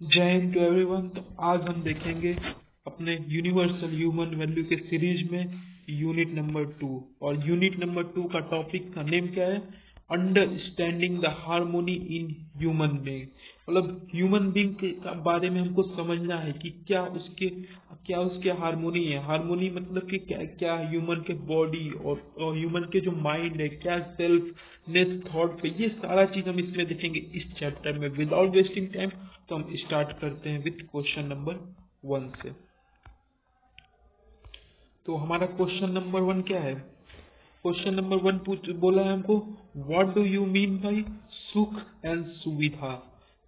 जय Hind to everyone. तो आज हम देखेंगे अपने यूनिवर्सल ह्यूमन वैल्यू के सीरीज में यूनिट नंबर 2। और यूनिट नंबर 2 का टॉपिक का नेम क्या है? Understanding the harmony in human being. मतलब ह्यूमन बीइंग के बारे में हमको समझना है कि क्या उसके हार्मोनी है। हार्मोनी मतलब कि क्या क्या ह्यूमन के बॉडी और ह्यूमन के जो माइंड है, क्या सेल्फ नेस थॉट पे, ये सारा चीज हम इसमें देखेंगे इस चैप्टर में। विदाउट वेस्टिंग टाइम तो हम स्टार्ट करते हैं विथ क्वेश्चन नंबर 1 से। तो हमारा क्वेश्चन नंबर 1 क्या है? क्वेश्चन नंबर 1 बोला है हमको, what do you mean by सुख एंड सुविधा।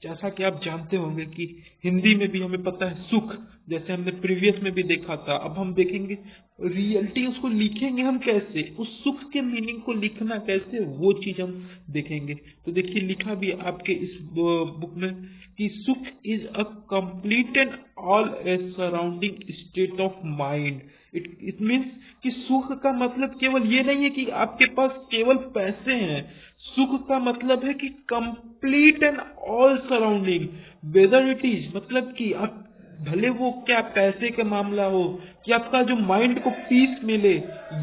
जैसा कि आप जानते होंगे कि हिंदी में भी हमें पता है सुख, जैसे हमने प्रीवियस में भी देखा था। अब हम देखेंगे रियलिटी, उसको लिखेंगे हम कैसे, उस सुख के मीनिंग को लिखना कैसे, वो चीज हम देखेंगे। तो देखिए लिखा भी है आपके इस बुक में कि सुख is a complete and all A surrounding state of mind. It means कि सुख का मतलब केवल ये नहीं है कि आपके पास केवल पैसे हैं। सुख का मतलब है कि complete and all surrounding, whether it is, मतलब कि आप भले वो क्या पैसे का मामला हो कि आपका जो माइंड को पीस मिले,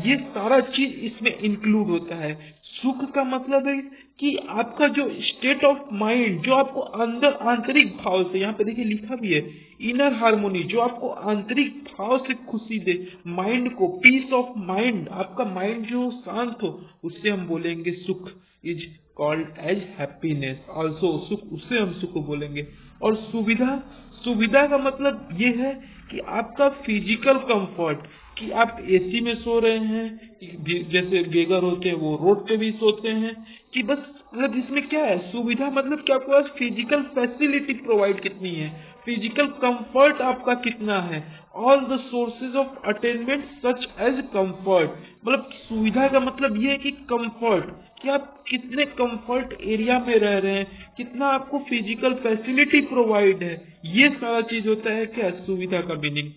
ये सारा चीज इसमें इंक्लूड होता है। सुख का मतलब है कि आपका जो स्टेट ऑफ माइंड, जो आपको अंदर आंतरिक भाव से, यहाँ पे देखिए लिखा भी है इनर हार्मोनी, जो आपको आंतरिक भाव से खुशी दे, माइंड को पीस ऑफ माइंड, आपका माइंड जो शांत हो, उससे हम बोलेंगे सुख। Is called as happiness also, सुख, उससे हम सुख बोलेंगे। और सुविधा, सुविधा का मतलब ये है कि आपका फिजिकल कंफर्ट, कि आप एसी में सो रहे हैं, जैसे बेगर होते हैं वो रोड पे भी सोते हैं, कि बस मतलब इसमें क्या है, सुविधा मतलब कि आपके पास फिजिकल फैसिलिटी प्रोवाइड कितनी है, फिजिकल कंफर्ट आपका कितना है। All the sources of attainment such as comfort, मतलब सुविधा का मतलब ये है कि कंफर्ट, कि आप कितने कंफर्ट एरिया में रह रहे हैं, कितना आपको फिजिकल फैसिलिटी प्रोवाइड है, ये सारा चीज होता है क्या, सुविधा का मीनिंग।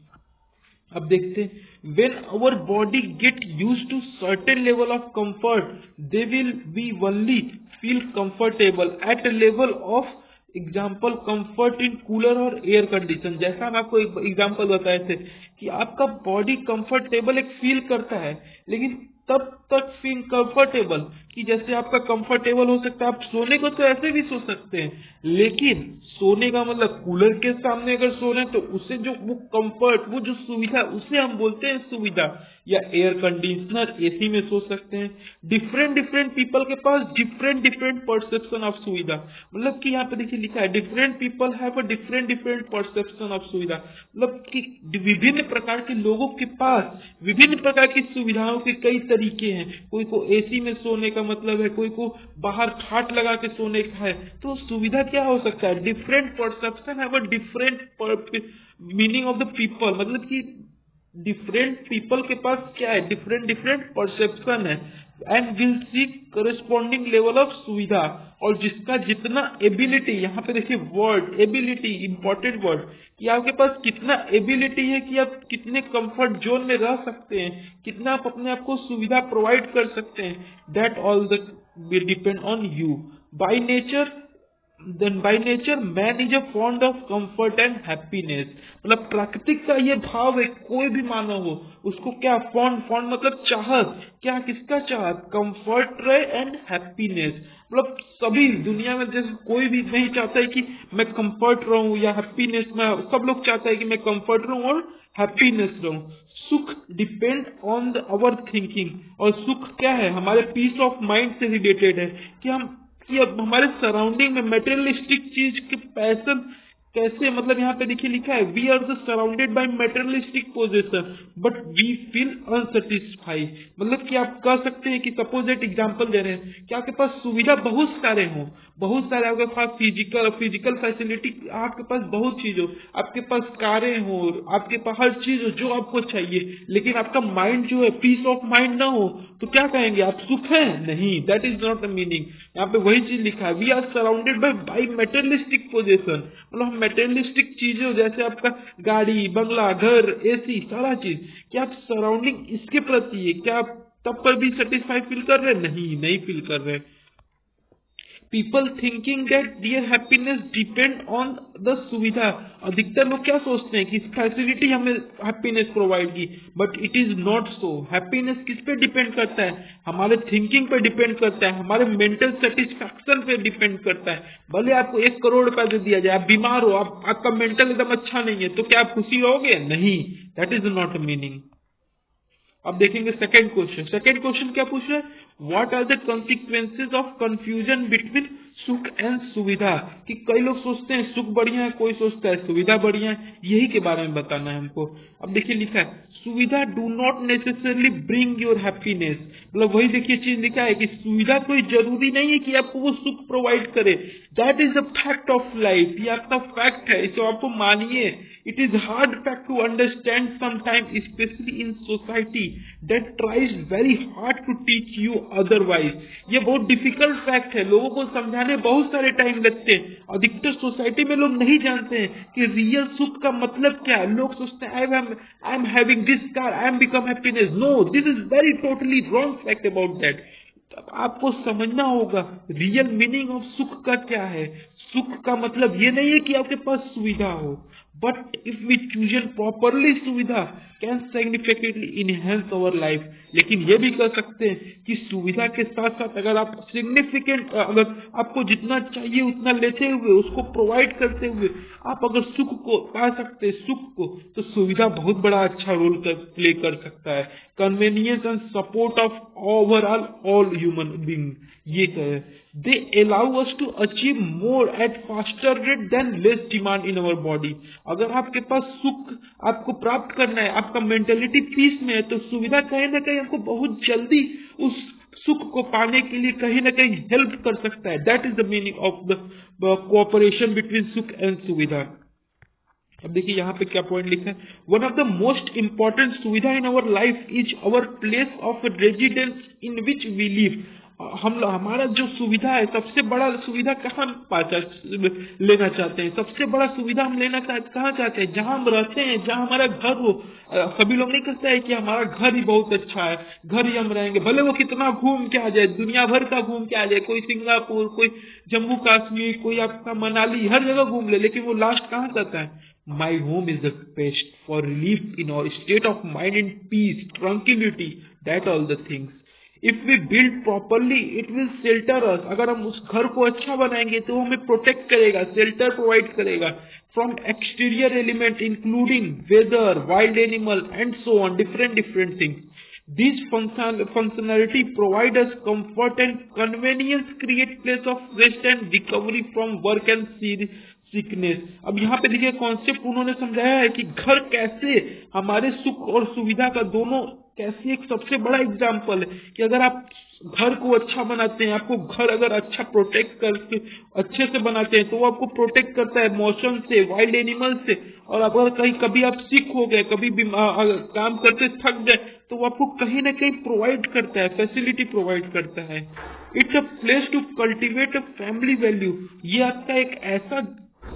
अब देखते हैं, when our body get use to certain level of comfort, they will be only feel comfortable at a level of example comfort in cooler और एयर कंडीशन। जैसा हम आपको एक एग्जाम्पल बताए थे कि आपका बॉडी कंफर्टेबल एक फील करता है, लेकिन तब तक फील कंफर्टेबल कि जैसे आपका कंफर्टेबल हो सकता है, आप सोने को तो ऐसे भी सो सकते हैं, लेकिन सोने का मतलब कूलर के सामने अगर सो रहे हैं तो उसे जो वो कंफर्ट, वो जो सुविधा, उसे हम बोलते हैं सुविधा। या एयर कंडीशनर, एसी में सो सकते हैं। डिफरेंट डिफरेंट पीपल के पास डिफरेंट डिफरेंट परसेप्शन ऑफ सुविधा, मतलब कि यहाँ पे देखिए लिखा है different people have a different different perception of सुविधा, मतलब कि विभिन्न प्रकार के लोगों के पास विभिन्न प्रकार की सुविधाओं के कई तरीके हैं। कोई को एसी में सोने का मतलब है, कोई को बाहर खाट लगा के सोने का है। तो सुविधा क्या हो सकता है, different perception have a different meaning of the people, मतलब कि डिफरेंट पीपल के पास क्या है, डिफरेंट डिफरेंट परसेप्शन है। And will see corresponding level of सुविधा, और जिसका जितना एबिलिटी, यहाँ पे देखिए वर्ड एबिलिटी, इंपॉर्टेंट वर्ड, कि आपके पास कितना एबिलिटी है, कि आप कितने कंफर्ट जोन में रह सकते हैं, कितना आप अपने आप को सुविधा प्रोवाइड कर सकते हैं। That all the will depend on you. By nature, then by nature man is a fond of comfort and happiness, मतलब प्राकृतिक का ये भाव है, कोई भी मानव हो उसको क्या, फॉन्ड, फॉन्ड मतलब चाहत, क्या किसका चाहत, कंफर्ट रहे एंड हैप्पीनेस, मतलब सभी दुनिया में जैसे कोई भी नहीं चाहता है कि मैं कंफर्ट रहूं या हैप्पीनेस में, सब लोग चाहता है कि मैं कंफर्ट रहूं और हैप्पीनेस रहूं। सुख डिपेंड ऑन अवर थिंकिंग, और सुख क्या है, हमारे पीस ऑफ माइंड से रिलेटेड है, कि हम, कि अब हमारे सराउंडिंग में मटेरियलिस्टिक चीज के पैसन कैसे, मतलब यहाँ पे देखिए लिखा है we are the surrounded by materialistic possession but we feel unsatisfied, मतलब कि आप कह सकते हैं कि सपोज एक एग्जांपल दे रहे हैं कि आपके पास सुविधा बहुत सारे हों, बहुत सारे आपके पास फिजिकल फैसिलिटी, आपके पास बहुत चीज हो, आपके पास कारें हो, आपके पास हर चीज हो जो आपको चाहिए, लेकिन आपका माइंड जो है पीस ऑफ माइंड ना हो, तो क्या कहेंगे आप, सुख है नहीं, that is not the meaning. यहाँ पे वही चीज लिखा है we are surrounded by materialistic possession, मतलब हम मटेरियलिस्टिक चीजें, जैसे आपका गाड़ी, बंगला, घर, एसी, सारा चीज, क्या आप सराउंडिंग इसके प्रति है, क्या आप तब पर भी सेटिस्फाई फील कर रहे हैं, नहीं, नहीं फील कर रहे। People thinking that their happiness depend on the सुविधा। अधिकतर लोग क्या सोचते हैं कि फैसिलिटी हमें हैप्पीनेस प्रोवाइड की, but it is not so. Happiness किस पे डिपेंड करता है? हमारे थिंकिंग पे डिपेंड करता है, हमारे मेंटल सेटिस्फैक्शन पे डिपेंड करता है। भले आपको 1 करोड़ रुपया दे दिया जाए, आप बीमार हो, आपका मेंटल एकदम अच्छा नहीं है, तो क्या आप खुशी रहोगे? नहीं, दैट इज नॉट मीनिंग। अब देखेंगे सेकंड क्वेश्चन। सेकंड क्वेश्चन क्या पूछ रहा है? What are the consequences of confusion between sukh and suvidha? कि कई लोग सोचते हैं सुख बढ़िया है, कोई सोचता है सुविधा बढ़िया है, यही के बारे में बताना है हमको। अब देखिए लिखा है, सुविधा do not necessarily bring your happiness. मतलब वही देखिए चीज लिखा है कि सुविधा कोई जरूरी नहीं है कि आपको वो सुख प्रोवाइड करे। That is the fact of life. ये आपका फैक्ट है, इसे आपको मानिए। It is hard fact to understand sometime, specially in society that tries very hard to teach you otherwise. ये बहुत डिफिकल्ट फैक्ट है, लोगों को समझाने बहुत सारे टाइम लगते हैं। अधिकतर सोसाइटी में लोग नहीं जानते हैं कि रियल सुख का मतलब क्या है। लोग सोचते हैं I am having this car, I am become happiness. No, this is very totally wrong fact about that. आपको समझना होगा रियल मीनिंग ऑफ सुख का क्या है। सुख का मतलब ये नहीं है कि आपके पास सुविधा हो, but if we chosen properly suvidha can significantly enhance our life. लेकिन ये भी कर सकते हैं कि सुविधा के साथ साथ अगर आप सिग्निफिकेंट, अगर आपको जितना चाहिए उतना लेते हुए, उसको प्रोवाइड करते हुए आप अगर सुख को पा सकते हैं, सुख को, तो सुविधा बहुत बड़ा अच्छा रोल प्ले कर सकता है। Convenience and support of overall all human being, ये कहे they allow us to achieve more at faster rate than less demand in our body. अगर आपके पास सुख आपको प्राप्त करना है, आपका मेंटेलिटी पीस में है, तो सुविधा कहीं ना कहीं आपको बहुत जल्दी उस सुख को पाने के लिए कहीं ना कहीं हेल्प कर सकता है। That is the meaning of the cooperation between sukh and suvidha. अब देखिए यहाँ पे क्या पॉइंट लिखा है, one of the most important suvidha in our life is our place of residence in which we live. हमारा जो सुविधा है, सबसे बड़ा सुविधा कहाँ लेना चाहते हैं? सबसे बड़ा सुविधा हम लेना कहाँ चाहते हैं? जहाँ हम रहते हैं, जहाँ हमारा घर हो। सभी लोग नहीं कहते हैं कि हमारा घर ही बहुत अच्छा है, घर ही हम रहेंगे, भले वो कितना घूम के आ जाए, दुनिया भर का घूम के आ जाए, कोई सिंगापुर, कोई जम्मू कश्मीर, कोई आपका मनाली, हर जगह घूम ले, लेकिन वो लास्ट कहाँ जाता है? My home is the best for relief in our state of mind and peace, tranquility, that all the things. If we build properly, it will shelter us. अगर हम उस घर को अच्छा बनाएंगे तो हमें प्रोटेक्ट करेगा, शेल्टर प्रोवाइड करेगा from exterior element including weather, wild animal and so on, different things. This functionality provide us comfort and convenience, create place of rest and recovery from work and sickness. अब यहाँ पे देखिए concept उन्होंने समझाया है कि घर कैसे हमारे सुख और सुविधा का दोनों कैसे एक सबसे बड़ा एग्जाम्पल है कि अगर आप घर को अच्छा बनाते हैं, आपको घर अगर अच्छा प्रोटेक्ट करके अच्छे से बनाते हैं तो वो आपको प्रोटेक्ट करता है मौसम से, वाइल्ड एनिमल से। और अगर कहीं कभी आप सिक हो गए, कभी काम करते थक गए, तो वो आपको कहीं ना कहीं प्रोवाइड करता है, फैसिलिटी प्रोवाइड करता है। It's a place to cultivate a family value. ये आपका एक ऐसा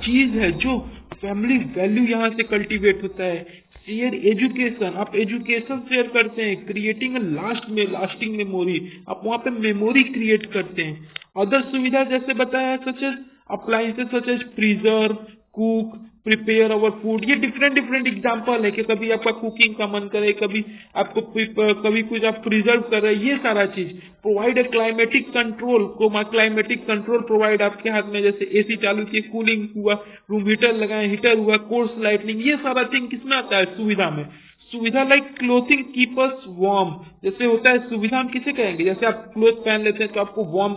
चीज है जो फैमिली वैल्यू यहाँ से कल्टीवेट होता है। शेयर एजुकेशन, आप एजुकेशन शेयर करते हैं, क्रिएटिंग लास्टिंग मेमोरी, आप वहाँ पे मेमोरी क्रिएट करते हैं। अदर सुविधा जैसे बताया such as appliances, such as freezer, cook, prepare our food, ये डिफरेंट एग्जाम्पल है कि कभी आपका कुकिंग का मन करे, कभी आपको कभी कुछ आप प्रिजर्व कर रहे हैं, ये सारा चीज प्रोवाइड ए क्लाइमेटिक कंट्रोल को। क्लाइमेटिक कंट्रोल प्रोवाइड आपके हाथ में, जैसे एसी चालू किए, कूलिंग हुआ, रूम हीटर लगाए, हीटर हुआ, कोर्स लाइटनिंग, ये सारा थिंग किसमें आता है? सुविधा में। सुविधा like clothing keep us warm, जैसे होता है सुविधा हम किसे कहेंगे? जैसे आप क्लोथ पहन लेते हैं तो आपको वार्म,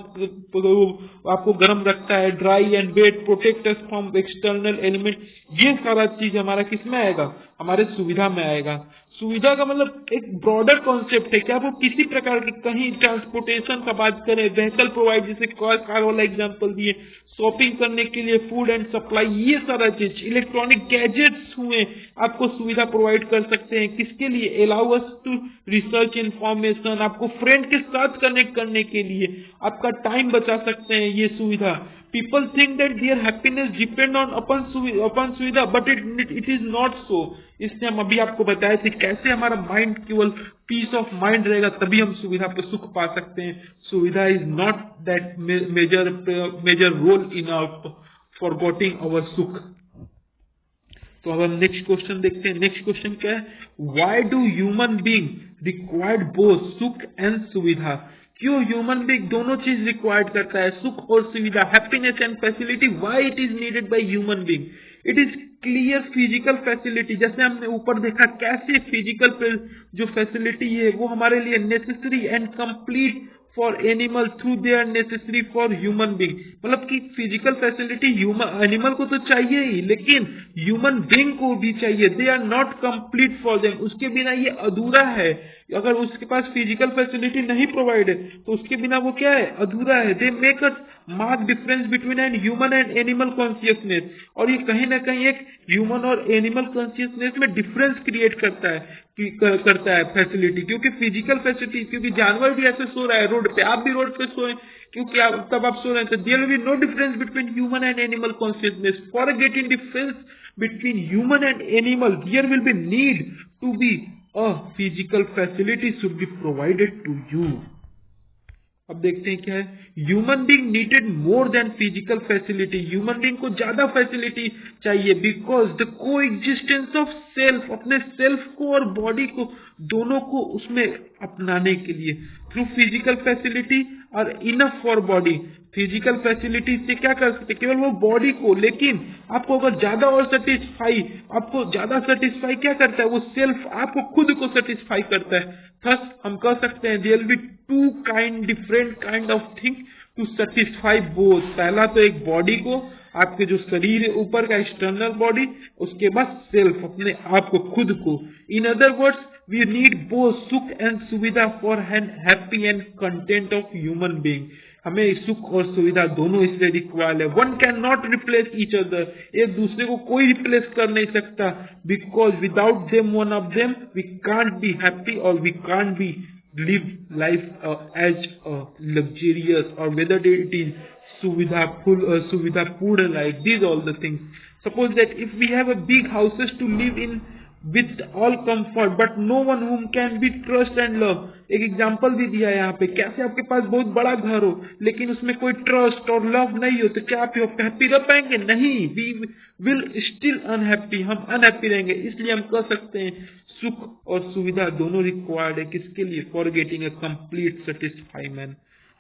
आपको गर्म रखता है, dry and wet, protect us from external element, ये सारा चीज हमारा किसमें आएगा? हमारे सुविधा में आएगा। सुविधा का मतलब एक ब्रॉडर कॉन्सेप्ट है कि आपको किसी प्रकार की कहीं ट्रांसपोर्टेशन का बात करें, व्हीकल प्रोवाइड, जैसे कार वाला एग्जांपल दिए, शॉपिंग करने के लिए फूड एंड सप्लाई, ये सारा चीज, इलेक्ट्रॉनिक गैजेट्स हुए, आपको सुविधा प्रोवाइड कर सकते हैं। किसके लिए? Allow us to research information, आपको फ्रेंड के साथ कनेक्ट करने के लिए, आपका टाइम बचा सकते हैं ये सुविधा। people think that their happiness depend on upon सुविधा, but it is not so. इसलिए हम अभी आपको बताए थे कैसे हमारा माइंड केवल पीस ऑफ माइंड रहेगा तभी हम सुविधा पे सुख पा सकते हैं. Suvidha is not that major role in for getting our sukh. तो अब हम नेक्स्ट क्वेश्चन देखते हैं. नेक्स्ट क्वेश्चन क्या है? Why do human being required both sukh and सुविधा? क्यों ह्यूमन बीइंग दोनों चीज रिक्वायर्ड करता है, सुख और सुविधा, happiness and facility? Why it is needed by human being? It is clear physical facility. जैसे हमने ऊपर देखा कैसे फिजिकल जो फैसिलिटी है वो हमारे लिए necessary and complete for animal through they are necessary for human being. मतलब कि फिजिकल फैसिलिटी एनिमल को तो चाहिए ही, लेकिन ह्यूमन बीइंग को भी चाहिए. They are not complete for them. उसके बिना ये अधूरा है. अगर उसके पास फिजिकल फैसिलिटी नहीं प्रोवाइड है तो उसके बिना वो क्या है? अधूरा है. They make a mark difference between an human and animal consciousness. और ये कहीं ना कहीं एक ह्यूमन और एनिमल कॉन्शियसनेस में डिफरेंस क्रिएट करता है फैसिलिटी. क्योंकि फिजिकल फैसिलिटी, क्योंकि जानवर भी ऐसे सो रहा है रोड पे, आप भी रोड पे सोए क्योंकि तब आप सो रहे हैं. तो there will be no difference between human and animal consciousness. For getting difference between human and animal there will be need to be a physical facility should be provided to you. अब देखते हैं क्या है. Human being needed more than physical facility. Human being को ज्यादा facility चाहिए because the coexistence of self, अपने self को और बॉडी को दोनों को उसमें अपनाने के लिए थ्रू फिजिकल फैसिलिटी और enough for body. Physical facility से क्या कर सकते? केवल वो बॉडी को, लेकिन आपको अगर ज्यादा और आपको ज्यादा सेटिस्फाई क्या करता है? वो सेल्फ आपको खुद को सेटिस्फाई करता है. थस हम कह सकते हैं there will be two different kind of thing to satisfy both. पहला तो एक बॉडी को, आपके जो शरीर है ऊपर का एक्सटर्नल बॉडी, उसके बाद सेल्फ अपने आप को, खुद को. In other words we need both sukh and suvidha for an happy and content of human being. हमें सुख और सुविधा दोनों इसलिए रिक्वायर्ड है. One can not replace each other. एक दूसरे को कोई रिप्लेस कर नहीं सकता. Because without them one of them we can't be happy और we can't be live life as a luxurious or whether it is suvidha life. These all the things. Suppose that if we have a big houses to live in with all comfort but no one whom can be trust and love. एक example भी दिया है यहाँ पे. कैसे आपके पास बहुत बड़ा घर हो लेकिन उसमें कोई ट्रस्ट और लव नहीं हो तो क्या आप हैप्पी रह पाएंगे? नहीं. We will still unhappy. हम अनहैप्पी रहेंगे. इसलिए हम कह सकते हैं सुख और सुविधा दोनों रिक्वायर्ड है. किसके लिए? For getting a complete satisfy man.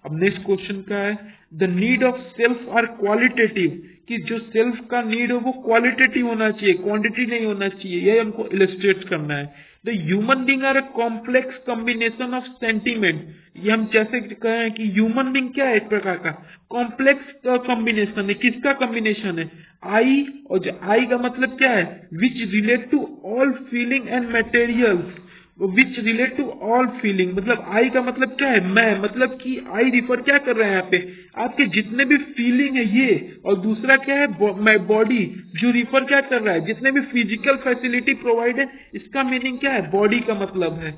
अब नेक्स्ट क्वेश्चन का है the need of self are qualitative. कि जो सेल्फ का नीड हो वो क्वालिटेटिव होना चाहिए, क्वांटिटी नहीं होना चाहिए. यह हमको इलस्ट्रेट करना है. The human being are a complex combination of sentiment. ये हम जैसे कहें कि ह्यूमन बीइंग क्या है? एक प्रकार का कॉम्प्लेक्स कॉम्बिनेशन है. किसका कॉम्बिनेशन है? आई. और जो आई का मतलब क्या है? Which relate to all feeling and materials. Which relate to all feeling मतलब आई का मतलब क्या है? मैं. मतलब कि आई रिफर क्या कर रहा है यहाँ पे? आपके जितने भी फीलिंग है ये. और दूसरा क्या है? बॉडी. जो रिफर क्या कर रहा है? जितने भी फिजिकल फैसिलिटी प्रोवाइड है, इसका मीनिंग क्या है? बॉडी का मतलब है.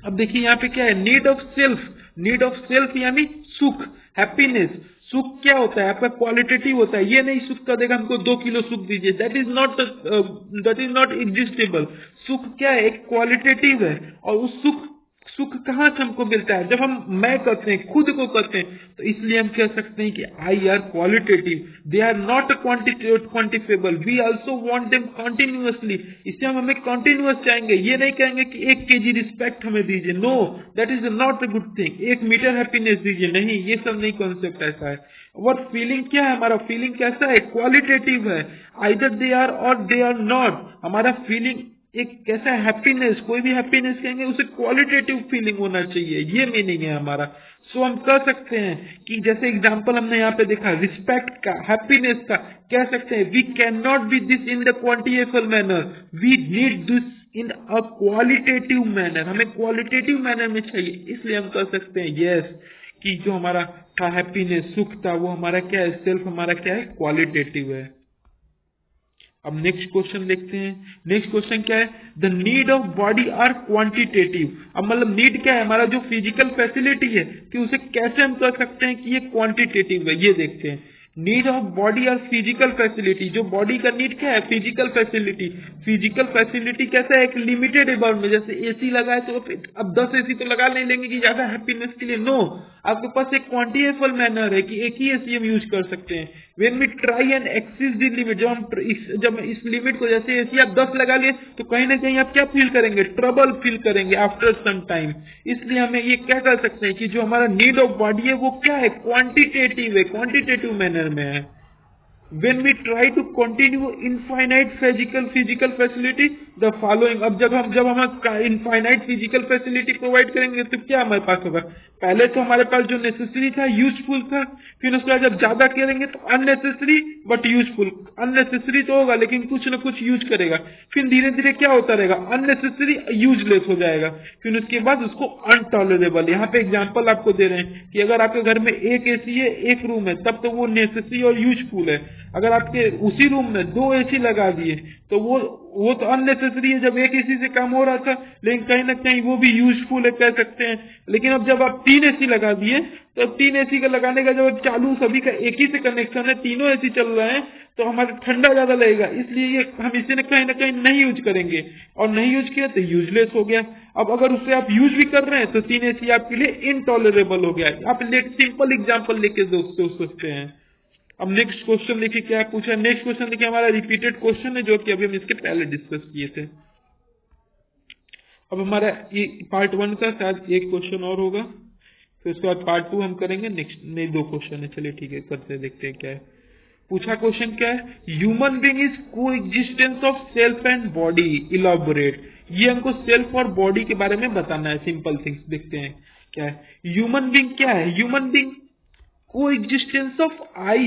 अब देखिए यहाँ पे क्या है? Need of self. Need of self यानी सुख, हैप्पीनेस. सुख क्या होता है? आपका क्वालिटेटिव होता है. ये नहीं सुख का देगा हमको 2 किलो सुख दीजिए. That is not existable. सुख क्या है? एक क्वालिटेटिव है. और उस सुख कहाँ से हमको मिलता है? जब हम मैं करते हैं, खुद को करते हैं. तो इसलिए हम कह सकते हैं कि I are qualitative. They are not quantifiable. We also want them continuously. इससे हम हमें कॉन्टिन्यूअस चाहेंगे. ये नहीं कहेंगे कि 1 kg रिस्पेक्ट हमें दीजिए. No, that is not a good thing. 1 meter happiness दीजिए. नहीं, ये सब नहीं कॉन्सेप्ट ऐसा है. और फीलिंग क्या है? हमारा फीलिंग कैसा है? क्वालिटेटिव है. आइदर दे आर और दे आर नॉट. हमारा फीलिंग एक कैसा हैप्पीनेस, कोई भी हैप्पीनेस कहेंगे उसे क्वालिटेटिव फीलिंग होना चाहिए. ये मीनिंग है हमारा. सो हम कह सकते हैं कि जैसे एग्जांपल हमने यहाँ पे देखा रिस्पेक्ट का, हैप्पीनेस का, कह सकते हैं we can not be this in the quantifiable manner. We need this in a qualitative manner. हमें क्वालिटेटिव मैनर में चाहिए. इसलिए हम कह सकते हैं यस कि जो हमारा था हैप्पीनेस, सुख था, वो हमारा क्या है? सेल्फ हमारा क्या है? क्वालिटेटिव है. अब नेक्स्ट क्वेश्चन देखते हैं। नेक्स्ट क्वेश्चन क्या है? The need of body are quantitative. अब मतलब नीड क्या है? हमारा जो फिजिकल फैसिलिटी है कि उसे कैसे हम कह सकते हैं कि ये क्वांटिटेटिव है, ये देखते हैं। नीड ऑफ बॉडी और फिजिकल फैसिलिटी, जो बॉडी का नीड क्या है? Physical facility. फिजिकल फैसिलिटी कैसा है? एक लिमिटेड अमाउंट में, जैसे एसी लगाए तो अब 10 एसी तो लगा नहीं लेंगे कि ज्यादा हैप्पीनेस के लिए, नो। आपके पास एक क्वांटिटेबल मैनर है कि एक ही एसी हम यूज कर सकते हैं। When we try and exceed the limit, जब इस लिमिट को, जैसे एसी आप 10 लगा लिए तो कहीं ना कहीं आप क्या फील करेंगे? ट्रबल फील करेंगे आफ्टर सम टाइम। इसलिए हमें ये क्या कर सकते हैं कि जो हमारा नीड ऑफ बॉडी है वो क्या है? क्वांटिटेटिव है, क्वांटिटेटिव मैनर में है। When we try to continue infinite physical facility, the following, अब जब हम इनफाइनाइट फिजिकल फैसिलिटी प्रोवाइड करेंगे तो क्या हमारे पास होगा? पहले तो हमारे पास जो नेसेसरी था यूजफुल था, फिर उसके बाद जब ज्यादा करेंगे तो अननेसेसरी बट यूजफुल। अननेसेसरी तो होगा लेकिन कुछ न कुछ यूज करेगा, फिर धीरे धीरे क्या होता रहेगा? अननेसेसरी यूजलेस हो जाएगा, फिर उसके बाद उसको अनटॉलरेबल। यहाँ पे एग्जांपल आपको दे रहे हैं कि अगर आपके घर में एक एसी है, एक रूम है, तब तो वो नेसेसरी और यूजफुल है। अगर आपके उसी रूम में 2 एसी लगा दिए तो वो तो अननेसेसरी है, जब एक एसी से काम हो रहा था, लेकिन कहीं ना कहीं वो भी यूजफुल है कह सकते हैं। लेकिन अब जब आप 3 एसी लगा दिए तो अब 3 एसी का लगाने का जब चालू सभी का एक ही से कनेक्शन है, तीनों एसी चल रहे हैं, तो हमारा ठंडा ज्यादा लगेगा, इसलिए ये हम इसे कहीं ना कहीं नहीं यूज करेंगे, और नहीं यूज किया तो यूजलेस हो गया। अब अगर उसे आप यूज भी कर रहे हैं तो 3 एसी आपके लिए इनटॉलरेबल हो गया। आप सिंपल एग्जाम्पल लेके दोस्तों सोचते हैं। अब नेक्स्ट क्वेश्चन देखिए क्या पूछा है। नेक्स्ट क्वेश्चन देखिए हमारा रिपीटेड क्वेश्चन है जो कि अभी हम इसके पहले डिस्कस किए थे। अब हमारा ये पार्ट 1 का शायद एक क्वेश्चन और होगा, फिर उसके बाद पार्ट 2 हम करेंगे। नेक्स्ट में 2 क्वेश्चन है, चलिए ठीक है करते हैं, देखते हैं क्या है पूछा। क्वेश्चन क्या है? Human being is coexistence of self and body, elaborate. ये हमको सेल्फ और बॉडी के बारे में बताना है। सिंपल थिंग्स देखते हैं क्या है। ह्यूमन बीइंग क्या है? ह्यूमन बीइंग को एग्जिस्टेंस ऑफ आई,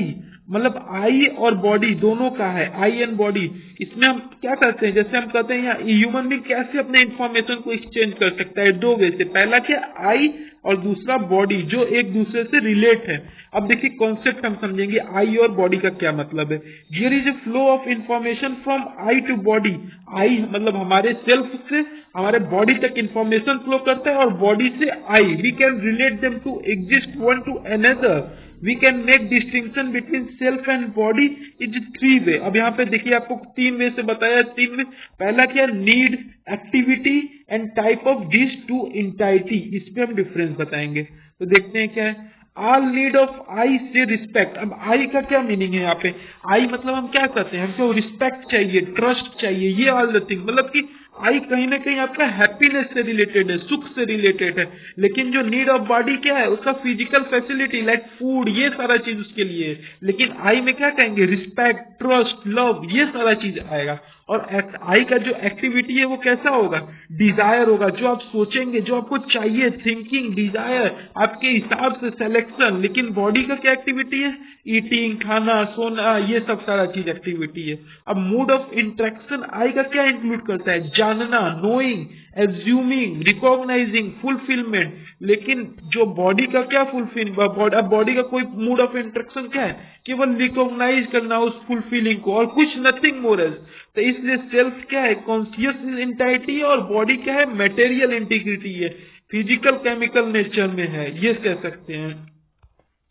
मतलब आई और बॉडी दोनों का है, आई एंड बॉडी। इसमें हम क्या करते हैं? जैसे हम कहते हैं यहाँ ह्यूमन बीइंग कैसे अपने इंफॉर्मेशन को एक्सचेंज कर सकता है? 2 वे से। पहला क्या? आई, और दूसरा बॉडी, जो एक दूसरे से रिलेट है। अब देखिए कॉन्सेप्ट हम समझेंगे आई और बॉडी का क्या मतलब है। Here is a flow of information from I to body. I मतलब हमारे सेल्फ से हमारे बॉडी तक इंफॉर्मेशन फ्लो करता है, और बॉडी से I. We can relate them to exist one to another. We can make distinction between self and body is 3 way. अब यहाँ पे देखिए आपको 3 वे से बताया, 3 वे। पहला क्या? Need, activity and type of this to entity. इस पे हम डिफरेंस बताएंगे। तो देखते हैं क्या है। ऑल नीड ऑफ आई से रिस्पेक्ट। अब आई का क्या मीनिंग है यहाँ पे? आई मतलब हम क्या कहते हैं? हमको रिस्पेक्ट चाहिए, ट्रस्ट चाहिए, ये ऑल द थिंग। मतलब कि आई कहीं ना कहीं आपका हैप्पीनेस से रिलेटेड है, सुख से रिलेटेड है। लेकिन जो नीड ऑफ बॉडी क्या है? उसका फिजिकल फैसिलिटी लाइक फूड, ये सारा चीज उसके लिए है। लेकिन आई में क्या कहेंगे? रिस्पेक्ट, ट्रस्ट, लव, ये सारा चीज आएगा। और आई का जो एक्टिविटी है वो कैसा होगा? डिजायर होगा, जो आप सोचेंगे, जो आपको चाहिए, थिंकिंग, डिजायर, आपके हिसाब से सिलेक्शन। लेकिन बॉडी का क्या एक्टिविटी है? ईटिंग, खाना, सोना, ये सब सारा चीज एक्टिविटी है। अब मूड ऑफ इंटरेक्शन आई का क्या इंक्लूड करता है? जानना, नोइंग, एज्यूमिंग, रिकॉग्नाइजिंग, फुलफिलमेंट। लेकिन जो बॉडी का क्या फुलफिल, अब बॉडी का कोई मूड ऑफ इंटरेक्शन क्या है? केवल रिकॉग्नाइज करना उस फुलफिलिंग को, और कुछ नथिंग मोर एल्स। तो इसलिए सेल्फ क्या है? कॉन्शियस इंटाइटी, और बॉडी क्या है? मटेरियल इंटीग्रिटी है, फिजिकल केमिकल नेचर में है, ये कह सकते हैं।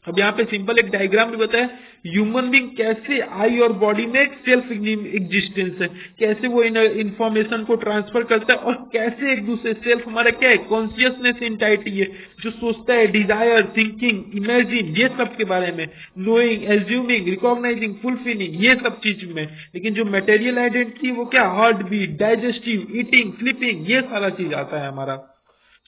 अब यहाँ पे सिंपल एक डायग्राम भी बताया ह्यूमन बीइंग कैसे आई और बॉडी में एक सेल्फ एग्जिस्टेंस है, कैसे वो इंफॉर्मेशन को ट्रांसफर करता है, और कैसे एक दूसरे सेल्फ हमारा क्या है? कॉन्शियसनेस इंटाइटी है, जो सोचता है, डिजायर, थिंकिंग, इमेजिन, ये सब के बारे में, नोइंग, एज्यूमिंग, रिकॉग्नाइजिंग, फुलफिलिंग, ये सब चीज में। लेकिन जो मटेरियल आइडेंटिटी वो क्या? Heart beat, digestive, eating, sleeping, ये सारा चीज आता है हमारा।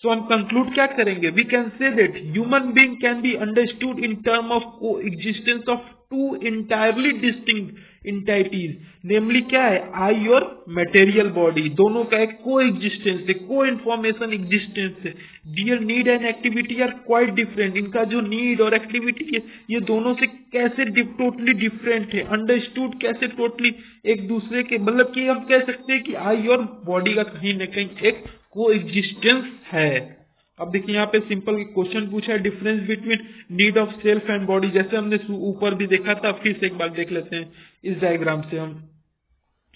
So हम कंक्लूड क्या करेंगे? We can say that human being can be understood in term of coexistence of 2 entirely distinct entities, namely क्या है? आई और मटेरियल बॉडी, दोनों का एक को एग्जिस्टेंस है, को इन्फॉर्मेशन एग्जिस्टेंस है। Their need and activity are quite different. इनका जो नीड और एक्टिविटी है ये दोनों से कैसे टोटली डिफरेंट है, अंडरस्टूड कैसे टोटली एक दूसरे के, मतलब कि हम कह सकते हैं कि आई और बॉडी का कहीं न कहीं एक को एग्जिस्टेंस है। अब देखिए यहाँ पे सिंपल क्वेश्चन पूछा है, difference between need of self and body. जैसे हमने ऊपर भी देखा था, फिर से एक बार देख लेते हैं इस डायग्राम से हम।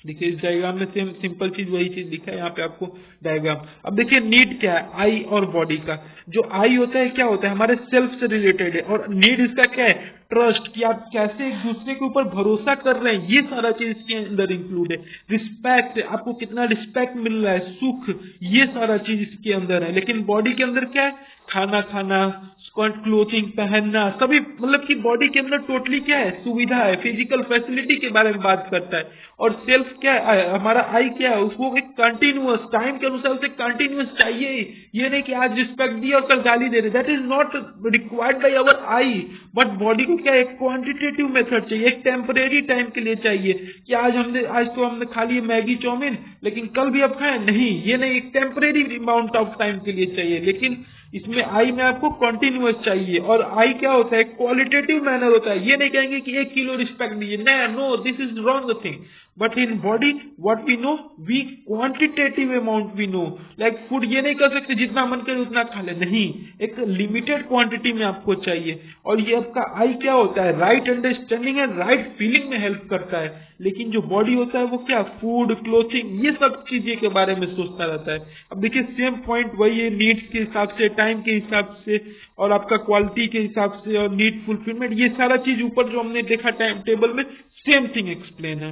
देखिए इस डायग्राम में सेम सिंपल चीज वही चीज लिखा है यहाँ पे आपको डायग्राम। अब देखिए नीड क्या है, आई और बॉडी का। जो आई होता है क्या होता है, हमारे सेल्फ से रिलेटेड है, और नीड इसका क्या है, ट्रस्ट, कि आप कैसे एक दूसरे के ऊपर भरोसा कर रहे हैं, ये सारा चीज इसके अंदर इंक्लूड है। रिस्पेक्ट, आपको कितना रिस्पेक्ट मिल रहा है, सुख, ये सारा चीज इसके अंदर है। लेकिन बॉडी के अंदर क्या है, खाना खाना, क्लोथिंग पहनना, सभी, मतलब कि बॉडी के अंदर टोटली क्या है, सुविधा है, फिजिकल फैसिलिटी के बारे में बात करता है। और सेल्फ क्या है, हमारा आई क्या है, उसको एक कंटिन्यूअस टाइम के अनुसार उसे कंटिन्यूअस चाहिए ही। ये नहीं कि आज रिस्पेक्ट दी और कल गाली दे रहे, that is not required by our I. But body को क्या है, एक क्वांटिटेटिव मेथड चाहिए, एक टेम्परेरी टाइम के लिए चाहिए, कि आज तो हमने खा लिए मैगी चाउमीन, लेकिन कल भी अब खाएं नहीं, ये नहीं, एक टेम्परेरी अमाउंट ऑफ टाइम के लिए चाहिए। लेकिन इसमें आई में आपको कॉन्टिन्यूअस चाहिए। और आई क्या होता है, क्वालिटेटिव मैनर होता है। ये नहीं कहेंगे कि 1 किलो रिस्पेक्ट दीजिए, no, this is wrong thing. But in body what we know, we quantitative amount we know, like food ये नहीं कर सकते जितना मन करे उतना खा ले, नहीं, एक लिमिटेड क्वांटिटी में आपको चाहिए। और ये आपका आई क्या होता है, right understanding and right feeling में हेल्प करता है। लेकिन जो बॉडी होता है वो क्या, फूड, क्लोथिंग, ये सब चीजें के बारे में सोचता रहता है। अब देखिए सेम पॉइंट वही है, नीड्स के हिसाब से, टाइम के हिसाब से, और आपका क्वालिटी के हिसाब से, और नीड फुलफिलमेंट, ये सारा चीज ऊपर जो हमने देखा टाइम टेबल में, सेम थिंग एक्सप्लेन है।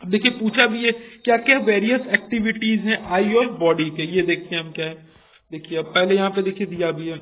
अब देखिए पूछा भी है क्या क्या वेरियस एक्टिविटीज हैं आई और बॉडी के, ये देखिए हम क्या है। देखिए अब पहले यहाँ पे देखिए दिया भी है,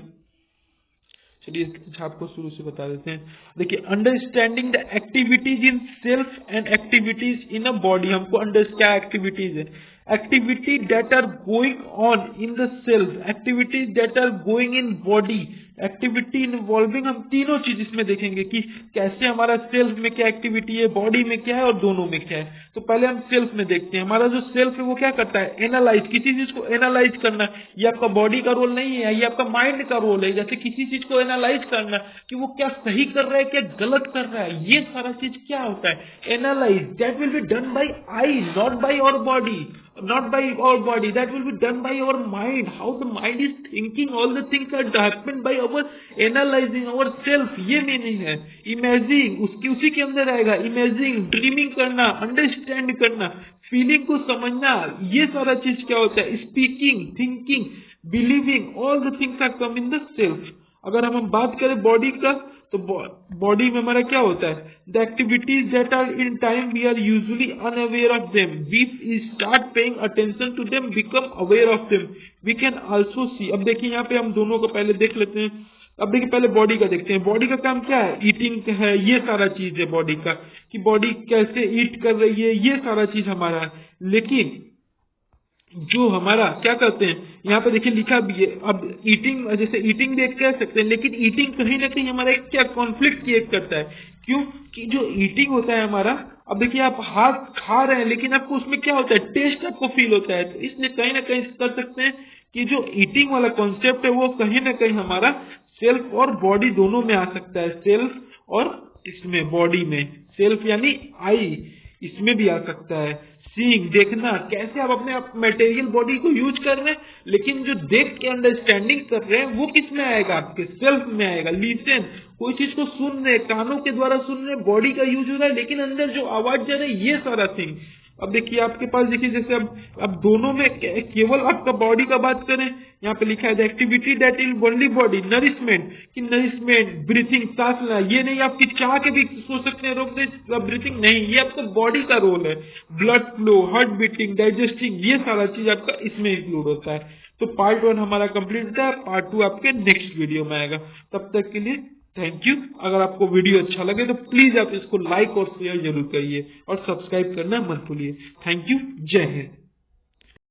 चलिए आपको शुरू से बता देते हैं। देखिए understanding the activities in self and activities in a body, हमको क्या एक्टिविटीज है, activity that are going on in the self, activities that are going in body, activity involving, हम तीनों चीज इसमें देखेंगे कि कैसे हमारा सेल्फ में क्या एक्टिविटी है, बॉडी में क्या है, और दोनों में क्या है। तो पहले हम सेल्फ में देखते हैं। हमारा जो सेल्फ है वो क्या करता है, एनालाइज, किसी चीज को एनालाइज करना। ये आपका बॉडी का रोल नहीं है, ये आपका माइंड का रोल है। जैसे किसी चीज को एनालाइज करना कि वो क्या सही कर रहा है, क्या गलत कर रहा है, ये सारा चीज क्या होता है, analyse. That will be done by I, not by our body, not by our body, that will be done by our mind, how the mind is thinking, all the things are happened by our analyzing ourself, ये meaning है। Imaging उसी के अंदर आएगा, imaging, dreaming करना, understand करना, feeling को समझना, ये सारा चीज क्या होता है, speaking, thinking, believing, all the things are come in the self. अगर हम बात करें बॉडी का, तो बॉडी में हमारा क्या होता है, the activities that are in time we are usually unaware of them, we start paying attention to them, become aware of them, we can also see. अब देखिए यहाँ पे हम दोनों को पहले देख लेते हैं। अब देखिए पहले बॉडी का देखते हैं। बॉडी का काम क्या है, ईटिंग है, ये सारा चीज है बॉडी का, कि बॉडी कैसे ईट कर रही है, ये सारा चीज हमारा है। लेकिन जो हमारा क्या करते हैं, यहाँ पे देखिए लिखा भी है। अब ईटिंग, जैसे ईटिंग देख कह सकते हैं, लेकिन ईटिंग कहीं ना कहीं हमारा एक क्या कॉन्फ्लिक्ट क्रिएट करता है। क्यों कि जो ईटिंग होता है हमारा, अब देखिए आप हाथ खा रहे हैं, लेकिन आपको उसमें क्या होता है, टेस्ट आपको फील होता है। तो इसलिए कहीं ना कहीं कर सकते हैं कि जो ईटिंग वाला कॉन्सेप्ट है वो कहीं ना कहीं हमारा सेल्फ और बॉडी दोनों में आ सकता है। सेल्फ और इसमें बॉडी में, सेल्फ यानी आई, इसमें भी आ सकता है। सीइंग, देखना, कैसे आप अपने मटेरियल बॉडी को यूज कर रहे हैं, लेकिन जो देख के अंडरस्टैंडिंग कर रहे हैं वो किस में आएगा, आपके सेल्फ में आएगा। लिसन, कोई चीज को सुन रहे, कानों के द्वारा सुन रहे, बॉडी का यूज हो रहा है, लेकिन अंदर जो आवाज जा रही है, ये सारा थिंग। अब देखिए आपके पास, देखिए जैसे अब दोनों में केवल आपका बॉडी का बात करें, यहाँ पे लिखा है the activity that is only body, nourishment, कि नरिशमेंट, ब्रीथिंग, सांस लेना, ये नहीं आपकी चाह के भी सोच सकते हैं रोक दे ब्रीथिंग, नहीं, ये आपका बॉडी का रोल है। Blood flow, heart beating, digesting, ये सारा चीज आपका इसमें इंक्लूड होता है। तो पार्ट 1 हमारा कंप्लीट होता है, पार्ट 2 आपके नेक्स्ट वीडियो में आएगा। तब तक के लिए थैंक यू। अगर आपको वीडियो अच्छा लगे तो प्लीज आप इसको लाइक और शेयर जरूर करिए, और सब्सक्राइब करना मत भूलिए। थैंक यू, जय हिंद।